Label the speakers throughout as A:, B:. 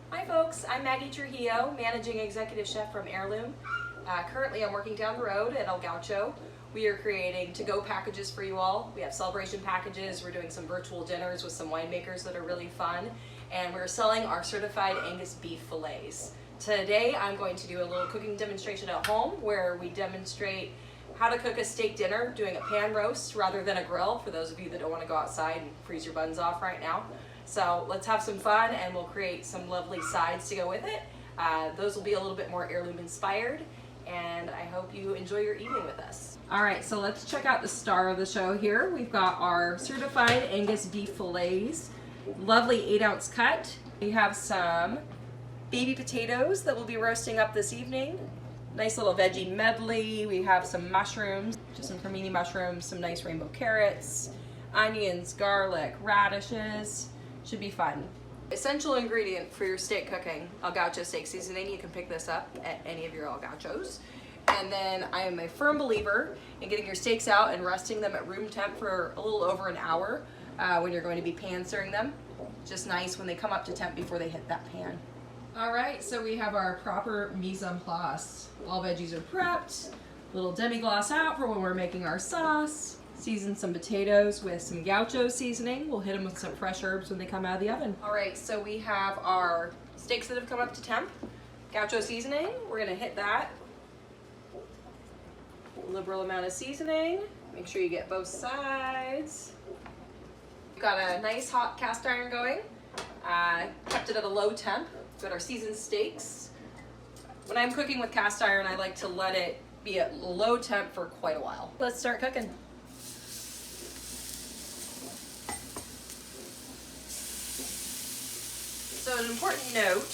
A: Hi folks, I'm Maggie Trujillo, Managing Executive Chef from Aerlume. Currently I'm working down the road at El Gaucho. We are creating to-go packages for you all. We have celebration packages, we're doing some virtual dinners with some winemakers that are really fun, and we're selling our Certified Angus Beef fillets. Today I'm going to do a little cooking demonstration at home where we demonstrate how to cook a steak dinner doing a pan roast rather than a grill, for those of you that don't want to go outside and freeze your buns off right now. So let's have some fun and we'll create some lovely sides to go with it. Those will be a little bit more heirloom inspired, and I hope you enjoy your evening with us. All right, so let's check out the star of the show here. We've got our Certified Angus Beef fillets, lovely 8-ounce cut. We have some baby potatoes that we'll be roasting up this evening. Nice little veggie medley. We have some mushrooms, just some cremini mushrooms, some nice rainbow carrots, onions, garlic, radishes. Should be fun. Essential ingredient for your steak cooking, El Gaucho steak seasoning. You can pick this up at any of your El Gauchos. And then I am a firm believer in getting your steaks out and resting them at room temp for a little over an hour when you're going to be pan searing them. Just nice when they come up to temp before they hit that pan. All right, so we have our proper mise en place. All veggies are prepped. Little demi-glace out for when we're making our sauce. Season some potatoes with some Gaucho seasoning. We'll hit them with some fresh herbs when they come out of the oven. All right, so we have our steaks that have come up to temp. Gaucho seasoning, we're gonna hit that. Liberal amount of seasoning. Make sure you get both sides. We've got a nice hot cast iron going. Kept it at a low temp. We've got our seasoned steaks. When I'm cooking with cast iron, I like to let it be at low temp for quite a while. Let's start cooking. So an important note,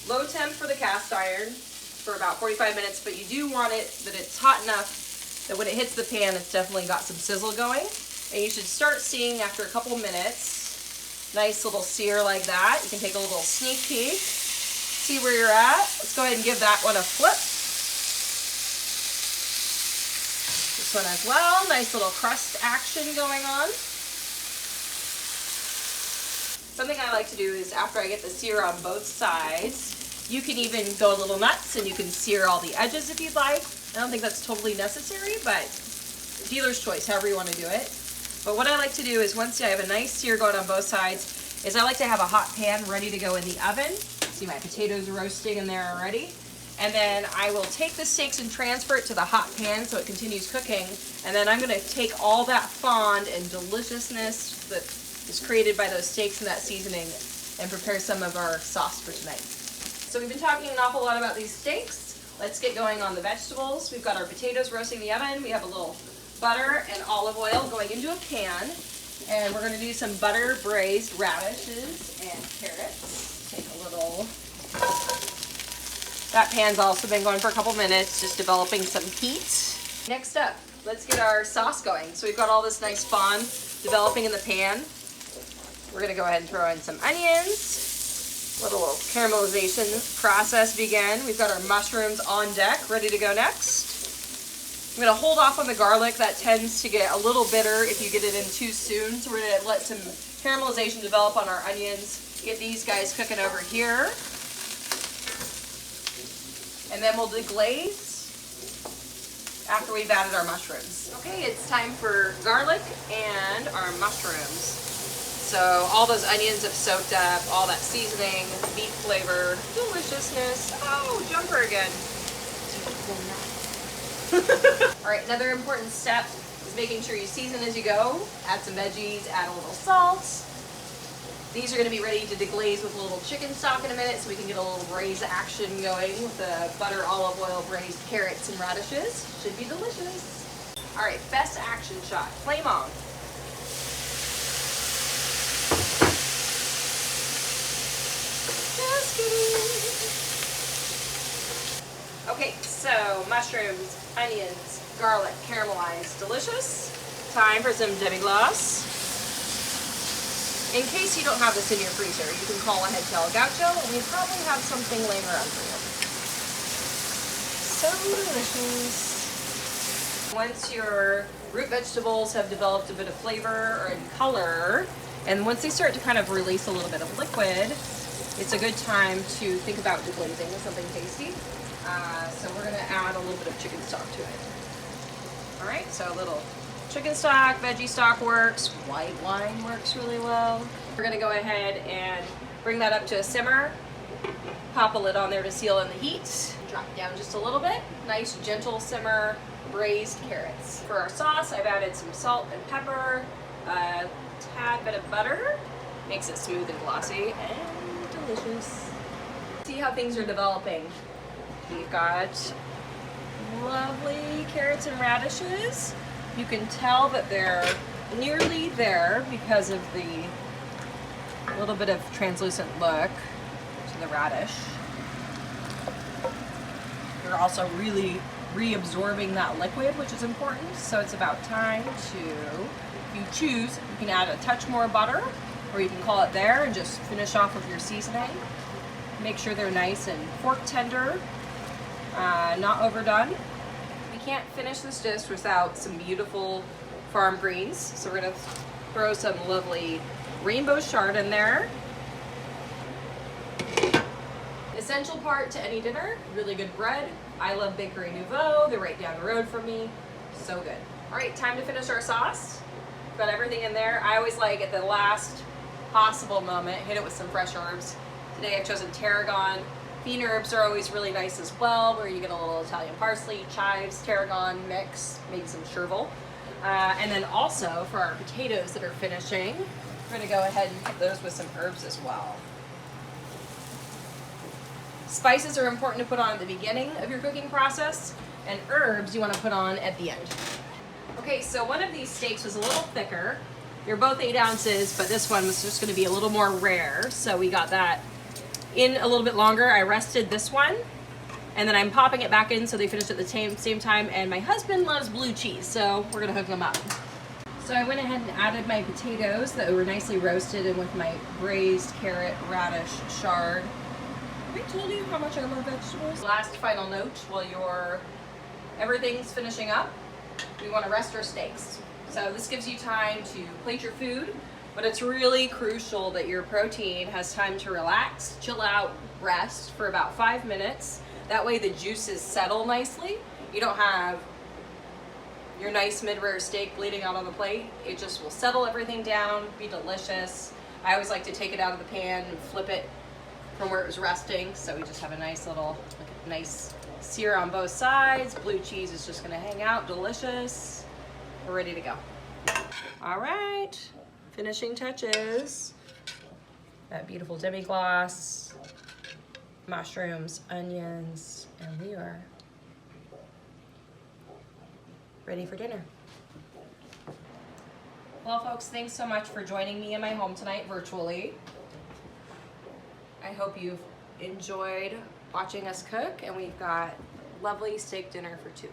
A: low temp for the cast iron for about 45 minutes, but you do want it that it's hot enough that when it hits the pan, it's definitely got some sizzle going. And you should start seeing after a couple minutes, nice little sear like that. You can take a little sneak peek, see where you're at. Let's go ahead and give that one a flip. This one as well, nice little crust action going on. Something I like to do is after I get the sear on both sides, you can even go a little nuts and you can sear all the edges if you'd like. I don't think that's totally necessary, but dealer's choice, however you want to do it. But what I like to do is once I have a nice sear going on both sides, is I like to have a hot pan ready to go in the oven. See my potatoes are roasting in there already. And then I will take the steaks and transfer it to the hot pan so it continues cooking. And then I'm going to take all that fond and deliciousness that is created by those steaks and that seasoning and prepare some of our sauce for tonight. So we've been talking an awful lot about these steaks. Let's get going on the vegetables. We've got our potatoes roasting in the oven. We have a little butter and olive oil going into a pan. And we're going to do some butter braised radishes and carrots. Take a little... That pan's also been going for a couple minutes, just developing some heat. Next up, let's get our sauce going. So we've got all this nice fond developing in the pan. We're going to go ahead and throw in some onions. Let a little caramelization process begin. We've got our mushrooms on deck, ready to go next. I'm going to hold off on the garlic. That tends to get a little bitter if you get it in too soon. So we're going to let some caramelization develop on our onions. Get these guys cooking over here. And then we'll deglaze after we've added our mushrooms. Okay, it's time for garlic and our mushrooms. So all those onions have soaked up, all that seasoning, beef flavor, deliciousness. Oh, jumper again. All right, another important step is making sure you season as you go. Add some veggies, add a little salt. These are going to be ready to deglaze with a little chicken stock in a minute so we can get a little braise action going with the butter, olive oil, braised carrots and radishes. Should be delicious. All right, best action shot. Flame on. Just kidding. Okay, so mushrooms, onions, garlic, caramelized, delicious. Time for some demi-glace. In case you don't have this in your freezer, you can call ahead to El Gaucho and we probably have something laying around for you. So delicious. Once your root vegetables have developed a bit of flavor and color, and once they start to kind of release a little bit of liquid, it's a good time to think about deglazing with something tasty. So we're gonna add a little bit of chicken stock to it. All right, so a little chicken stock, veggie stock works, white wine works really well. We're gonna go ahead and bring that up to a simmer, pop a lid on there to seal in the heat, drop it down just a little bit, nice gentle simmer, braised carrots. For our sauce, I've added some salt and pepper, a tad bit of butter, makes it smooth and glossy and delicious. See how things are developing. We've got lovely carrots and radishes. You can tell that they're nearly there because of the little bit of translucent look to the radish. They're also really reabsorbing that liquid, which is important. So it's about time to, if you choose, you can add a touch more butter, or you can call it there and just finish off with your seasoning. Make sure they're nice and fork tender, not overdone. We can't finish this dish without some beautiful farm greens. So we're gonna throw some lovely rainbow chard in there. Essential part to any dinner, really good bread. I love Bakery Nouveau, they're right down the road from me. So good. All right, time to finish our sauce. Got everything in there. I always like at the last possible moment, hit it with some fresh herbs. Today I've chosen tarragon. Bean herbs are always really nice as well, where you get a little Italian parsley, chives, tarragon mix, maybe some chervil. And then also for our potatoes that are finishing, we're gonna go ahead and put those with some herbs as well. Spices are important to put on at the beginning of your cooking process, and herbs you want to put on at the end. Okay, so one of these steaks was a little thicker. They're both 8 ounces, but this one was just going to be a little more rare, so we got that in a little bit longer. I rested this one, and then I'm popping it back in so they finish at the same time, and my husband loves blue cheese, so we're going to hook them up. So I went ahead and added my potatoes that were nicely roasted and with my braised carrot, radish, chard. Have I told you how much I love vegetables? Last final note, while everything's finishing up, we want to rest our steaks. So this gives you time to plate your food, but it's really crucial that your protein has time to relax, chill out, rest for about 5 minutes. That way the juices settle nicely. You don't have your nice mid-rare steak bleeding out on the plate. It just will settle everything down, be delicious. I always like to take it out of the pan and flip it from where it was resting, so we just have a nice little, nice sear on both sides. Blue cheese is just gonna hang out, delicious. We're ready to go. All right, finishing touches. That beautiful demi-glace, mushrooms, onions, and we are ready for dinner. Well, folks, thanks so much for joining me in my home tonight virtually. I hope you've enjoyed watching us cook, and we've got lovely steak dinner for 2.